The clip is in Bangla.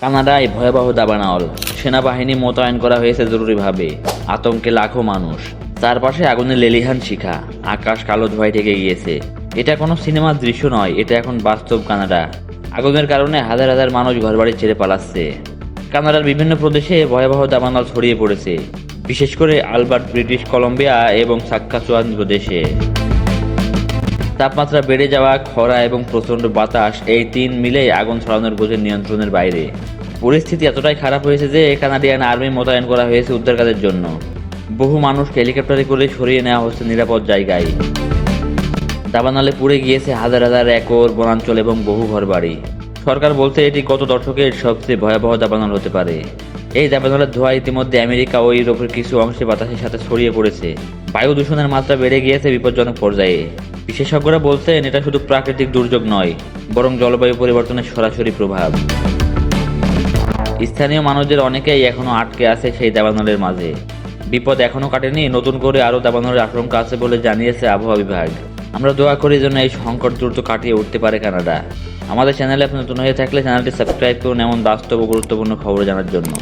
কানাডায় ভয়াবহ দাবানল, সেনাবাহিনী মোতায়েন করা হয়েছে জরুরিভাবে, আতঙ্কে লাখো মানুষ, চারপাশে আগুনের লেলিহান শিখা, আকাশ কালো ধোঁয়ায় ঢেকে গিয়েছে। এটা কোনো সিনেমার দৃশ্য নয়, এটা এখন বাস্তব কানাডা। আগুনের কারণে হাজার হাজার মানুষ ঘরবাড়ি ছেড়ে পালাচ্ছে। কানাডার বিভিন্ন প্রদেশে ভয়াবহ দাবানল ছড়িয়ে পড়েছে, বিশেষ করে আলবার্ট, ব্রিটিশ কলম্বিয়া এবং সাক্কাচুয়ান প্রদেশে। তাপমাত্রা বেড়ে যাওয়া, খরা এবং প্রচণ্ড বাতাস, এই তিন মিলেই আগুন ছড়ানোর গতির নিয়ন্ত্রণের বাইরে। পরিস্থিতি এতটাই খারাপ হয়েছে যে কানাডিয়ান আর্মি মোতায়েন করা হয়েছে উদ্ধার কাজের জন্য। বহু মানুষকে হেলিকপ্টারে করে সরিয়ে নেওয়া হচ্ছে নিরাপদ জায়গায়। দাবানলে পুড়ে গিয়েছে হাজার হাজার একর বনাঞ্চল এবং বহু ঘরবাড়ি। সরকার বলছে এটি গত দশকের সবচেয়ে ভয়াবহ দাবানল হতে পারে। এই দাবানলের ধোঁয়া ইতিমধ্যে আমেরিকা ও ইউরোপের কিছু অংশে বাতাসের সাথে ছড়িয়ে পড়েছে। বায়ু দূষণের মাত্রা বেড়ে গিয়েছে বিপজ্জনক পর্যায়ে। বিশেষজ্ঞরা বলছেন এটা শুধু প্রাকৃতিক দুর্যোগ নয়, বরং জলবায়ু পরিবর্তনের সরাসরি প্রভাব। স্থানীয় মানুষদের অনেকেই এখনো আটকে আছে সেই দাবানলের মাঝে। বিপদ এখনো কাটেনি, নতুন করে আরও দাবানলের আশঙ্কা আছে বলে জানিয়েছে আবহাওয়া বিভাগ। আমরা দোয়া করি যেন এই সংকট দ্রুত কাটিয়ে উঠতে পারে কানাডা। আমাদের চ্যানেলে আপনি নতুন হয়ে থাকলে চ্যানেলটি সাবস্ক্রাইব করুন এমন বাস্তব ও গুরুত্বপূর্ণ খবর জানার জন্য।